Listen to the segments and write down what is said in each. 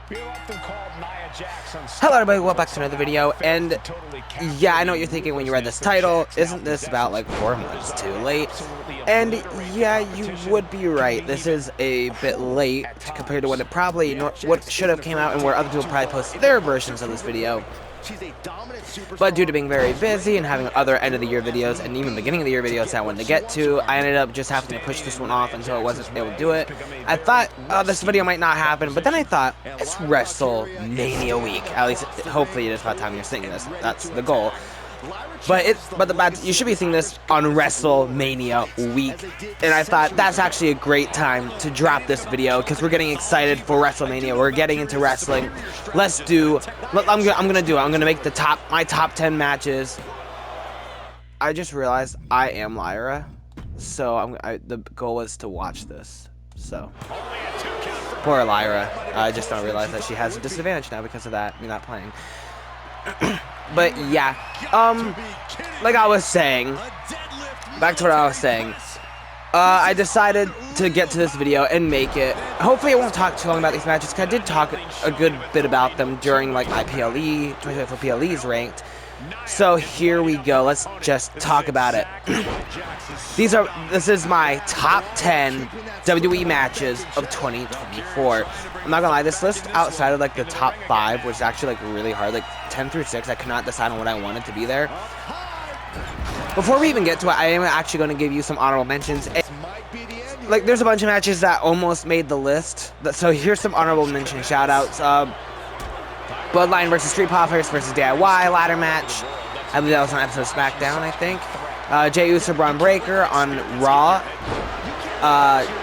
Hello everybody, welcome back to another video, and yeah, I know what you're thinking when you read this title. Isn't this about like 4 months too late? And yeah, you would be right. This is a bit late compared to what it probably what should have came out and where other people probably posted their versions of this video. But due to being very busy and having other end of the year videos and even beginning of the year videos I wanted to get to, I ended up just having to push this one off until I wasn't able to do it. I thought this video might not happen, but then I thought it's Wrestlemania week. At least, hopefully, it is by the time you're seeing this. That's the goal. But you should be seeing this on WrestleMania week, and I thought that's actually a great time to drop this video because we're getting excited for WrestleMania. We're getting into wrestling. I'm gonna make my top 10 matches. I just realized I am Lyra, so the goal is to watch this. So poor Lyra. I just don't realize that she has a disadvantage now because of that. Me not playing. But yeah, like I was saying, back to what I was saying, I decided to get to this video and make it. Hopefully I won't talk too long about these matches, because I did talk a good bit about them during like my PLE, 24 PLEs ranked. So here we go, let's just talk about it. This is my top 10 WWE matches of 2024. I'm not gonna lie, this list outside of like the top 5 was actually like really hard, like 10 through 6, I could not decide on what I wanted to be there. Before we even get to it, I am actually going to give you some honorable mentions. Like, there's a bunch of matches that almost made the list, so here's some honorable mention shout-outs. Bloodline versus Street Profits versus DIY ladder match. I believe that was on episode of SmackDown, I think. Jey Uso Braun Breaker on Raw.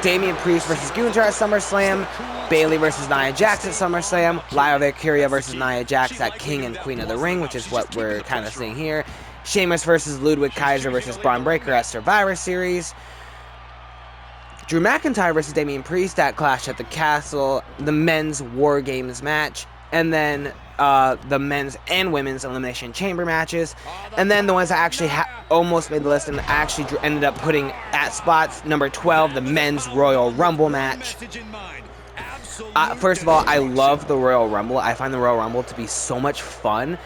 Damian Priest versus Gunther at SummerSlam. Bayley versus Nia Jax at SummerSlam. Lyra Valkyria versus Nia Jax at King and Queen of the Ring, which is what we're kind of seeing here. Sheamus versus Ludwig Kaiser versus Braun Breaker at Survivor Series. Drew McIntyre versus Damian Priest at Clash at the Castle. The men's War Games match. And then the men's and women's Elimination Chamber matches. And then the ones that actually almost made the list and actually ended up putting at spots number 12, the men's Royal Rumble match. First of all, I love the Royal Rumble. I find the Royal Rumble to be so much fun.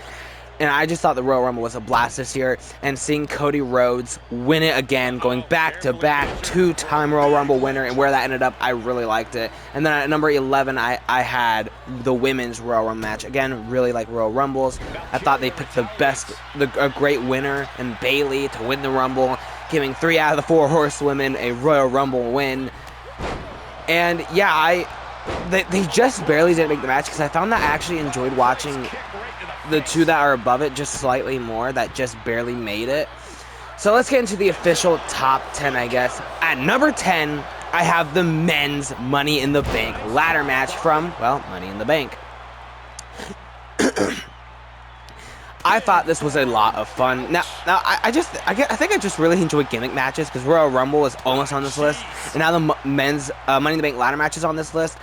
And I just thought the Royal Rumble was a blast this year. And seeing Cody Rhodes win it again, going back-to-back, 2-time Royal Rumble winner, and where that ended up, I really liked it. And then at number 11, I had the women's Royal Rumble match. Again, really like Royal Rumbles. I thought they picked a great winner in Bayley to win the Rumble, giving 3 out of the 4 horsewomen a Royal Rumble win. And yeah, they just barely didn't make the match, because I found that I actually enjoyed watching the 2 that are above it just slightly more, that just barely made it. So let's get into the official top 10, I guess. At number 10, I have the men's Money in the Bank ladder match from, well, Money in the Bank. I thought this was a lot of fun. Now I think I just really enjoy gimmick matches, because Royal Rumble was almost on this list, and now the men's Money in the Bank ladder match is on this list.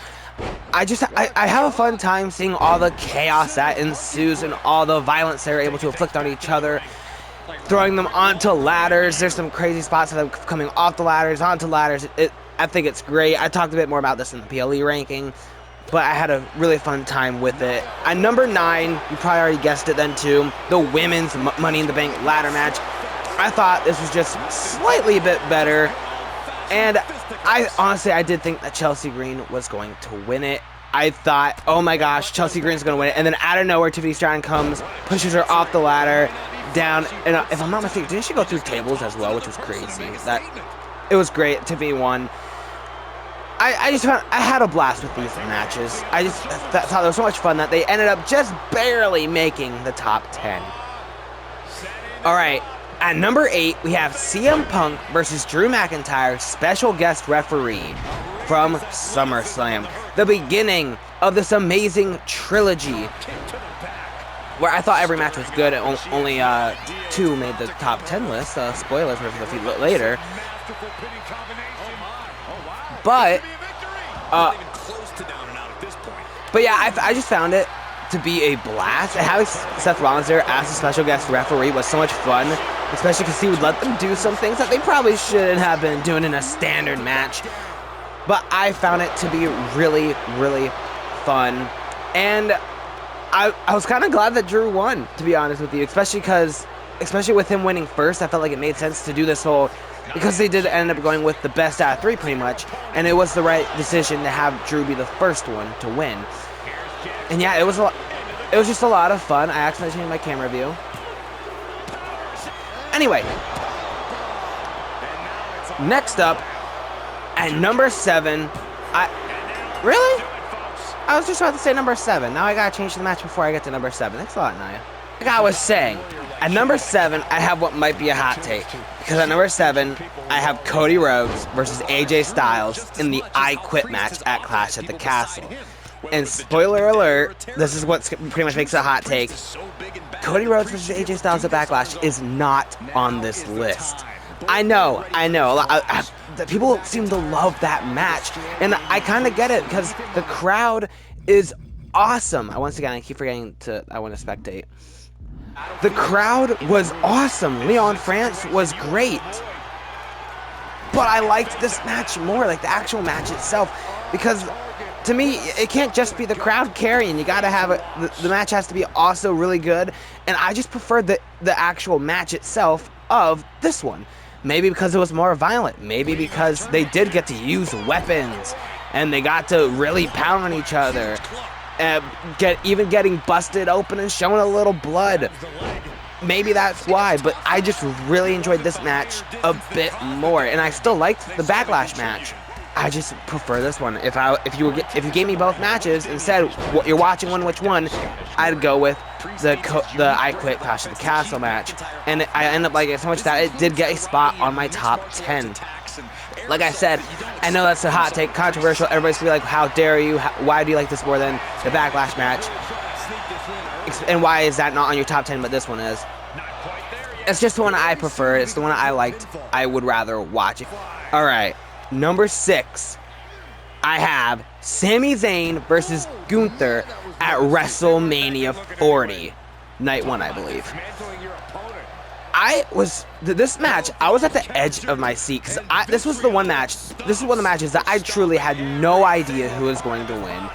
I have a fun time seeing all the chaos that ensues and all the violence they're able to inflict on each other, throwing them onto ladders. There's some crazy spots of them coming off the ladders, onto ladders. I think it's great. I talked a bit more about this in the PLE ranking, but I had a really fun time with it. At number 9, you probably already guessed it then too, the women's Money in the Bank ladder match. I thought this was just slightly a bit better, and I did think that Chelsea Green was going to win it. I thought, oh my gosh, Chelsea Green's going to win it. And then out of nowhere, Tiffany Stratton comes, pushes her off the ladder, down. And if I'm not mistaken, didn't she go through tables as well, which was crazy. It was great. Tiffany won. I had a blast with these matches. I just thought it was so much fun that they ended up just barely making the top 10. All right. At number 8, we have CM Punk versus Drew McIntyre, special guest referee from SummerSlam. The beginning of this amazing trilogy, where I thought every match was good. Only 2 made the top 10 list. Spoilers for a few later. But yeah, I just found it to be a blast. And having Seth Rollins there as a special guest referee was so much fun, especially because he would let them do some things that they probably shouldn't have been doing in a standard match. But I found it to be really, really fun. And I was kind of glad that Drew won, to be honest with you, especially with him winning first. I felt like it made sense to do this whole, because they did end up going with the best out of 3 pretty much, and it was the right decision to have Drew be the first one to win. And yeah, it was just a lot of fun. I accidentally changed my camera view. Anyway, next up at number 7, really? I was just about to say number 7. Now I gotta change the match before I get to number 7. Thanks a lot, Naya. Like I was saying, at number 7, I have what might be a hot take. Because at number 7, I have Cody Rhodes versus AJ Styles in the I Quit match at Clash at the Castle. And spoiler alert, this is what pretty much makes it a hot take. Cody Rhodes versus AJ Styles at Backlash is not on this list. I know. People seem to love that match, and I kind of get it because the crowd is awesome. Once again, I keep forgetting I want to spectate. The crowd was awesome. Leon France was great, but I liked this match more, like the actual match itself, because to me, it can't just be the crowd carrying. You gotta have the match has to be also really good, and I just preferred the actual match itself of this one. Maybe because it was more violent. Maybe because they did get to use weapons and they got to really pound on each other, even getting busted open and showing a little blood. Maybe that's why, but I just really enjoyed this match a bit more, and I still liked the Backlash match. I just prefer this one. If you gave me both matches and said what you're watching which one, I'd go with the I Quit Clash of the Castle match, and I end up liking it so much that it did get a spot on my top 10. Like I said, I know that's a hot take, controversial. Everybody's gonna be like, "How dare you? Why do you like this more than the Backlash match? And why is that not on your top 10, but this one is?" It's just the one I prefer. It's the one I liked. I would rather watch it. All right. Number 6, I have Sami Zayn versus Gunther at WrestleMania 40, night 1, I believe. This match, I was at the edge of my seat, because this was one of the matches that I truly had no idea who was going to win.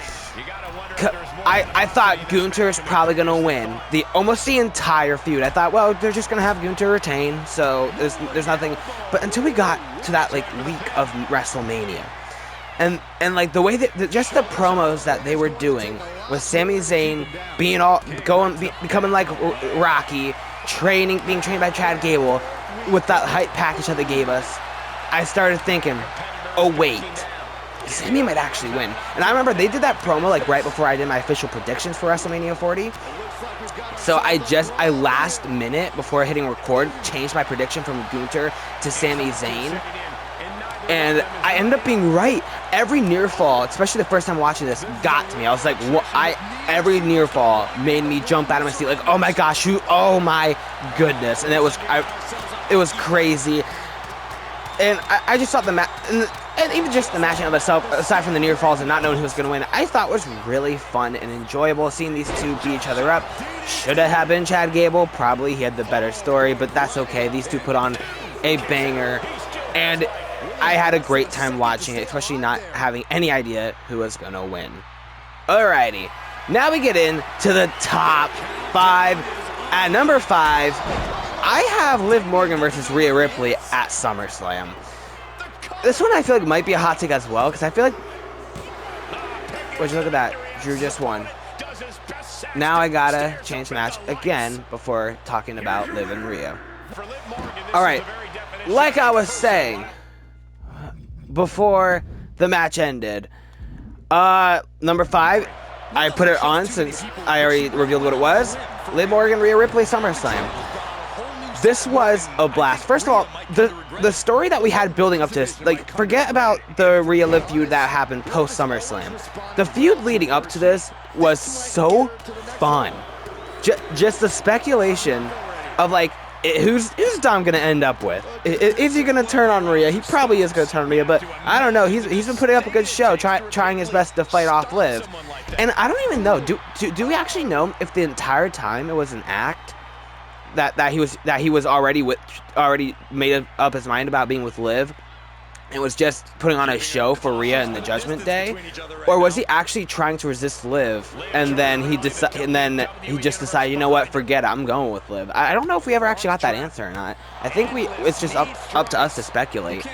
I thought Gunther's probably going to win almost the entire feud. I thought, well, they're just going to have Gunther retain, so there's nothing. But until we got to that week of WrestleMania, and like the way that just the promos that they were doing with Sami Zayn becoming like Rocky, being trained by Chad Gable, with that hype package that they gave us, I started thinking, oh wait, Sami might actually win. And I remember they did that promo right before I did my official predictions for WrestleMania 40. So I last minute, before hitting record, changed my prediction from Gunther to Sami Zayn. And I ended up being right. Every near fall, especially the first time watching this, got to me. I was like, every near fall made me jump out of my seat, like, oh my gosh, oh my goodness. And it was crazy. And I just thought the match, and even just the match of itself, aside from the near falls and not knowing who was going to win, I thought was really fun and enjoyable. Seeing these two beat each other up. Should have been Chad Gable. Probably he had the better story, but that's okay. These two put on a banger, and I had a great time watching it, especially not having any idea who was going to win. Alrighty, now we get into the top 5. At number 5, I have Liv Morgan versus Rhea Ripley at SummerSlam. This one I feel like might be a hot take as well, because I feel like... Would you look at that? Drew just won. Now I gotta change the match again before talking about Liv and Rhea. Alright, like I was saying before the match ended, number 5, I put it on since I already revealed what it was. Liv Morgan, Rhea Ripley, SummerSlam. This was a blast. First of all, the story that we had building up to this, forget about the Rhea Liv feud that happened post SummerSlam. The feud leading up to this was so fun. Just the speculation of who's Dom gonna end up with? Is he gonna turn on Rhea? He probably is gonna turn on Rhea, but I don't know. He's been putting up a good show, trying his best to fight off Liv. And I don't even know. Do we actually know if the entire time it was an act? That he was already made up his mind about being with Liv, and was just putting on a show for Rhea in the Judgment Day, or was he actually trying to resist Liv, and then he just decided, you know what, forget it, I'm going with Liv. I don't know if we ever actually got that answer or not. I think it's just up to us to speculate.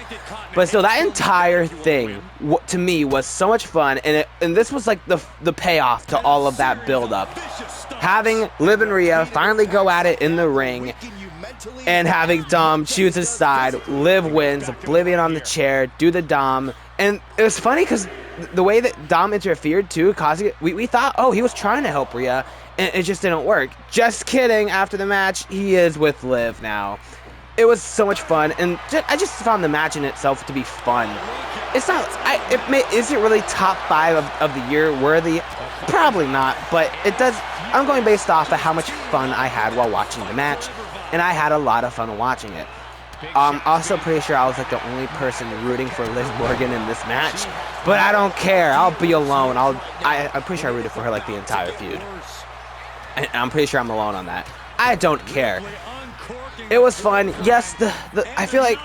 But still, that entire thing to me was so much fun, and this was like the payoff to all of that build up. Having Liv and Rhea finally go at it in the ring, and having Dom choose his side. Liv wins, Oblivion on the chair, do the Dom. And it was funny because the way that Dom interfered too, causing it, we thought, oh, he was trying to help Rhea, and it just didn't work. Just kidding, after the match, he is with Liv now. It was so much fun, and I just found the match in itself to be fun. It's not, is it really top 5 of the year worthy? Probably not, but it does, I'm going based off of how much fun I had while watching the match. And I had a lot of fun watching it. Also pretty sure I was like the only person rooting for Liv Morgan in this match, but I don't care. I'll be alone. I'm pretty sure I rooted for her like the entire feud. And I'm pretty sure I'm alone on that. I don't care. It was fun. Yes, I feel like,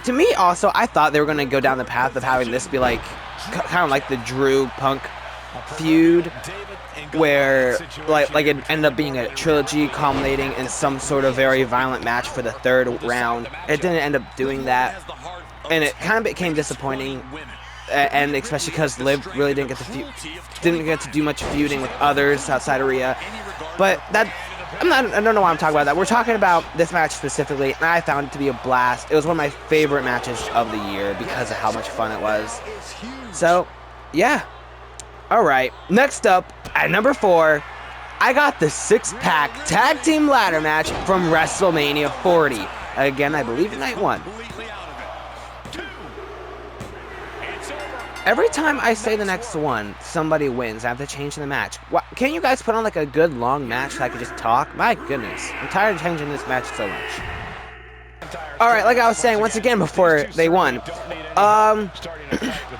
to me also, I thought they were gonna go down the path of having this be like kind of like the Drew Punk feud, where like it ended up being a trilogy culminating in some sort of very violent match for the 3rd round. It didn't end up doing that, and it kind of became disappointing, and especially because Liv really didn't get to do much feuding with others outside of Rhea. But that I don't know why I'm talking about that. We're talking about this match specifically, and I found it to be a blast. It was one of my favorite matches of the year because of how much fun it was. So yeah. Alright, next up, at number 4, I got the 6-pack tag team ladder match from WrestleMania 40. Again, I believe night 1. Every time I say the next one, somebody wins. I have to change the match. Can't you guys put on like a good long match so I can just talk? My goodness, I'm tired of changing this match so much. Alright, like I was saying, once again before they won,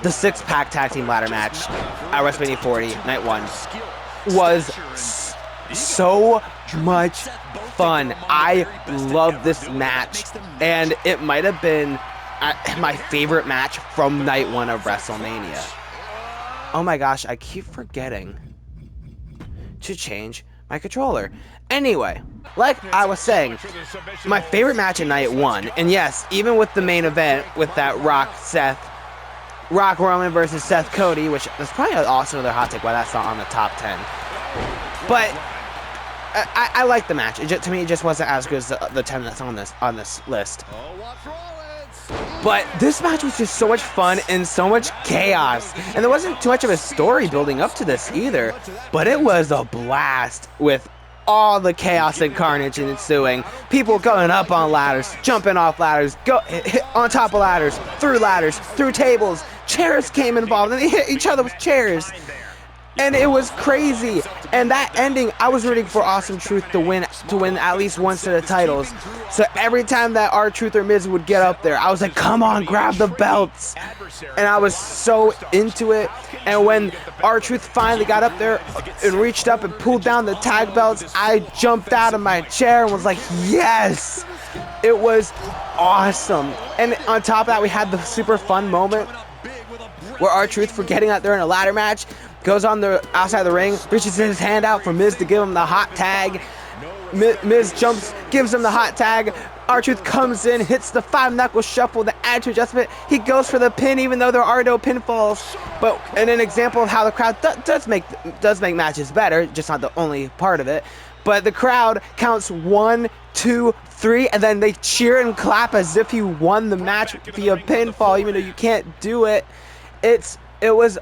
the 6-pack tag team ladder match at WrestleMania 40, night 1, was so much fun. I love this match, and it might have been my favorite match from night 1 of WrestleMania. Oh my gosh, I keep forgetting to change my controller. Anyway, like I was saying, my favorite match in night 1, and yes, even with the main event with that Rock Roman versus Seth Cody, which is probably also another hot take why that's not on the top 10. But I like the match. To me, it just wasn't as good as the 10 that's on this list. But this match was just so much fun and so much chaos, and there wasn't too much of a story building up to this either. But it was a blast with all the chaos and carnage ensuing. People going up on ladders, jumping off ladders, hit on top of ladders, through tables. Chairs came involved, and they hit each other with chairs. And it was crazy. And that ending, I was rooting for Awesome Truth to win at least one set of titles. So every time that R-Truth or Miz would get up there, I was like, come on, grab the belts. And I was so into it. And when R-Truth finally got up there and reached up and pulled down the tag belts, I jumped out of my chair and was like, yes! It was awesome. And on top of that, we had the super fun moment where R-Truth, forgetting that they're in a ladder match, goes on the outside of the ring, reaches his hand out for Miz to give him the hot tag. Miz jumps, gives him the hot tag. R-Truth comes in, hits the 5-knuckle shuffle, the attitude adjustment. He goes for the pin, even though there are no pinfalls. But and an example of how the crowd does make matches better, just not the only part of it. But the crowd counts 1, 2, 3, and then they cheer and clap as if he won the match via pinfall, even though you can't do it. It was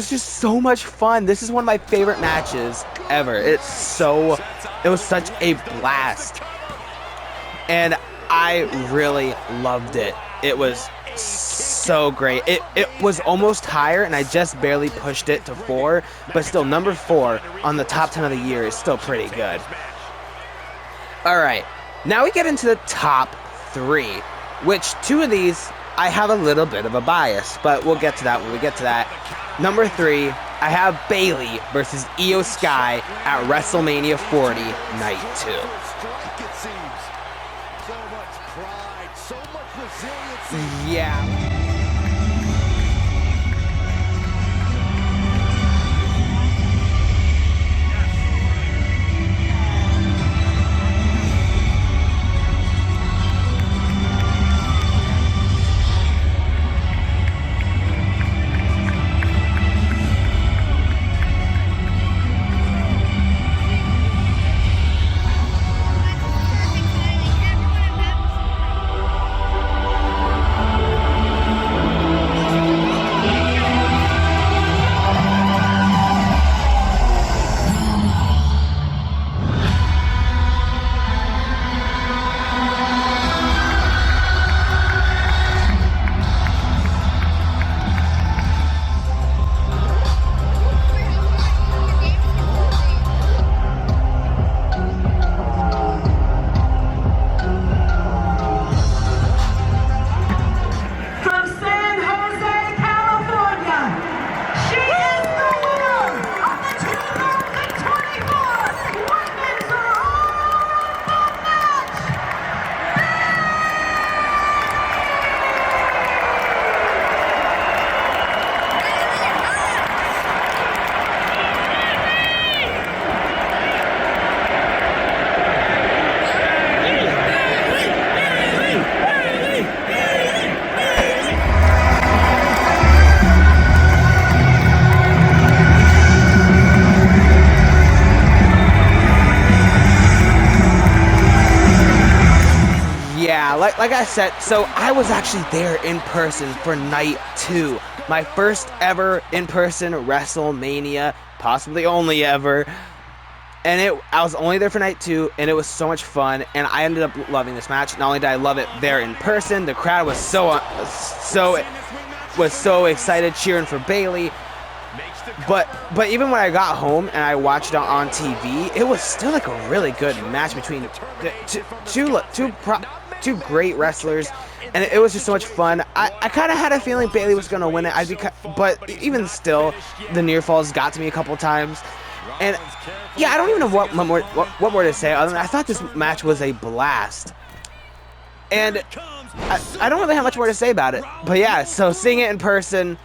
just so much fun. This is one of my favorite matches ever. It was such a blast. And I really loved it. It was so great. It was almost higher, and I just barely pushed it to 4, but still number 4 on the top 10 of the year is still pretty good. Alright, now we get into the top 3, which 2 of these I have a little bit of a bias, but we'll get to that when we get to that. Number 3, I have Bayley versus Io Sky at WrestleMania 40, Night 2. Yeah. Yeah, like I said, so I was actually there in person for night 2. My first ever in-person Wrestlemania, possibly only ever. And I was only there for night 2, and it was so much fun, and I ended up loving this match. Not only did I love it there in person, the crowd was so excited cheering for Bayley. But even when I got home and I watched it on TV, it was still like a really good match between two great wrestlers, and it was just so much fun. I kind of had a feeling Bayley was going to win it, but even still, the near falls got to me a couple times. And yeah, I don't even know what more to say other than I thought this match was a blast. And I don't really have much more to say about it. But yeah, so seeing it in person,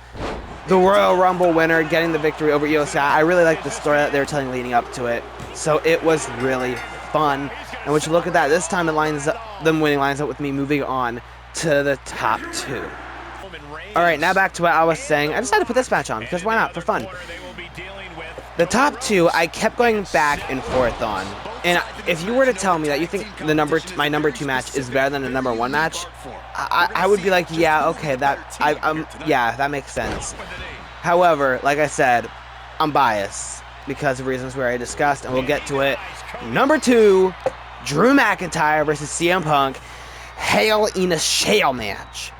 the Royal Rumble winner getting the victory over Io Sky, I really liked the story that they were telling leading up to it. So it was really fun. And when you look at that, this time them winning lines up with me moving on to the top 2. Alright, now back to what I was saying. I decided to put this match on, because why not, for fun. The top 2, I kept going back and forth on. And if you were to tell me that you think my number 2 match is better than the number 1 match, I would be like, yeah, okay, yeah, that makes sense. However, like I said, I'm biased because of reasons we already discussed, and we'll get to it. Number 2, Drew McIntyre versus CM Punk, Hell in a Cell match.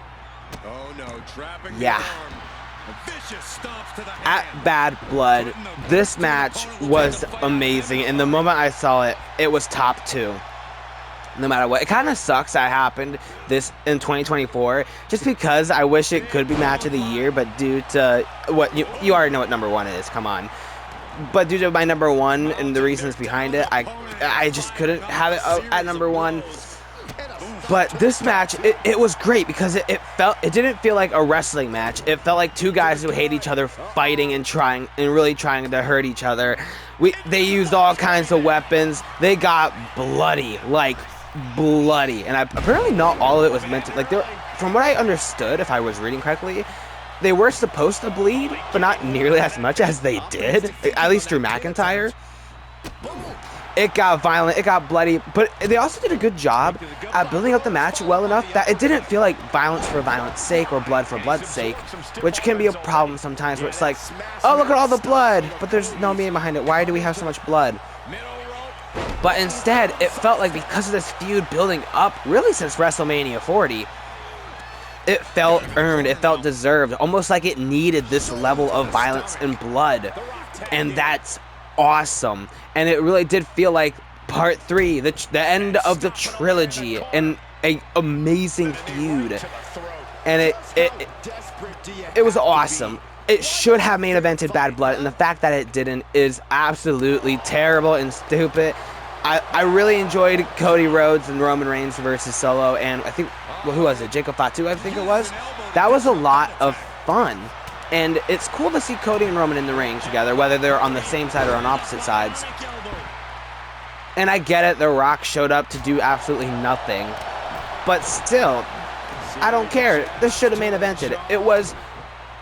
Yeah. At Bad Blood, this match was amazing, and the moment I saw it, it was top 2. No matter what. It kind of sucks that happened this in 2024, just because I wish it could be match of the year, but due to what you already know what number 1 is, come on. But due to my number 1 and the reasons behind it, I just couldn't have it at number 1. But this match, it was great because it didn't feel like a wrestling match. It felt like two guys who hate each other fighting and really trying to hurt each other. They used all kinds of weapons. They got bloody, like bloody, and apparently not all of it was meant to. Like, from what I understood, if I was reading correctly, they were supposed to bleed, but not nearly as much as they did. At least Drew McIntyre. It got violent, it got bloody, but they also did a good job at building up the match well enough that it didn't feel like violence for violence sake or blood for blood's sake, which can be a problem sometimes where it's like, oh, look at all the blood, but there's no meaning behind it. Why do we have so much blood? But instead, it felt like because of this feud building up, really since WrestleMania 40, it felt earned, it felt deserved, almost like it needed this level of violence and blood, and that's awesome. And it really did feel like part 3, the end of the trilogy, and an amazing feud. And it was awesome. It should have main evented Bad Blood, and the fact that it didn't is absolutely terrible and stupid. I really enjoyed Cody Rhodes and Roman Reigns versus Solo, and I think, well, who was it? Jacob Fatu, I think it was. That was a lot of fun. And it's cool to see Cody and Roman in the ring together, whether they're on the same side or on opposite sides. And I get it, The Rock showed up to do absolutely nothing. But still, I don't care. This should have main evented. It was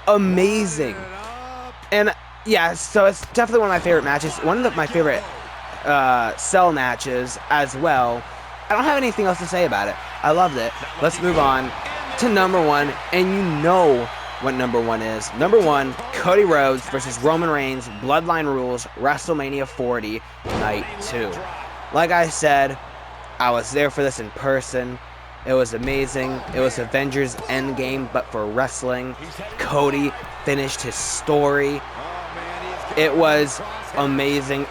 amazing. And yeah, so it's definitely one of my favorite matches. One of my favorite Cell matches as well. I don't have anything else to say about it. I loved it. Let's move on to number one. And you know what number one is. Number one, Cody Rhodes versus Roman Reigns, Bloodline Rules, WrestleMania 40, Night 2. Like I said, I was there for this in person. It was amazing. It was Avengers Endgame, but for wrestling. Cody finished his story. It was amazing.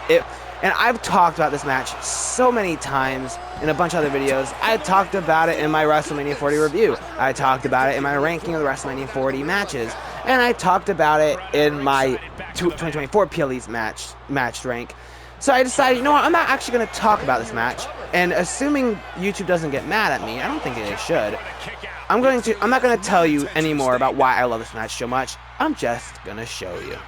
And I've talked about this match so many times in a bunch of other videos. I talked about it in my WrestleMania 40 review. I talked about it in my ranking of the WrestleMania 40 matches. And I talked about it in my 2024 PLE's match rank. So I decided, you know what, I'm not actually going to talk about this match. And assuming YouTube doesn't get mad at me, I don't think they should. I'm not going to tell you anymore about why I love this match so much. I'm just going to show you.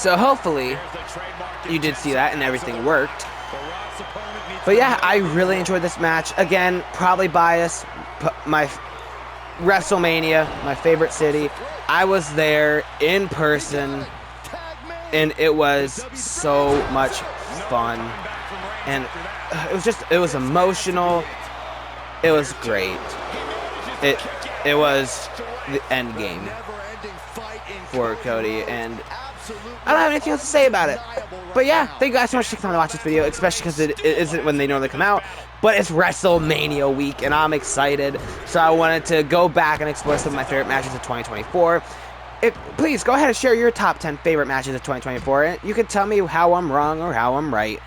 So hopefully you did see that and everything worked. But yeah, I really enjoyed this match. Again, probably biased. My Wrestlemania, my favorite city. I was there in person, and it was so much fun. And it was emotional. It was great. It was the end game for Cody, and I don't have anything else to say about it. But yeah, thank you guys so much for taking time to watch this video, especially because it isn't when they normally come out, but it's WrestleMania week, and I'm excited. So I wanted to go back and explore some of my favorite matches of 2024. Please, go ahead and share your top 10 favorite matches of 2024. You can tell me how I'm wrong or how I'm right.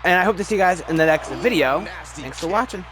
And I hope to see you guys in the next video. Thanks for watching.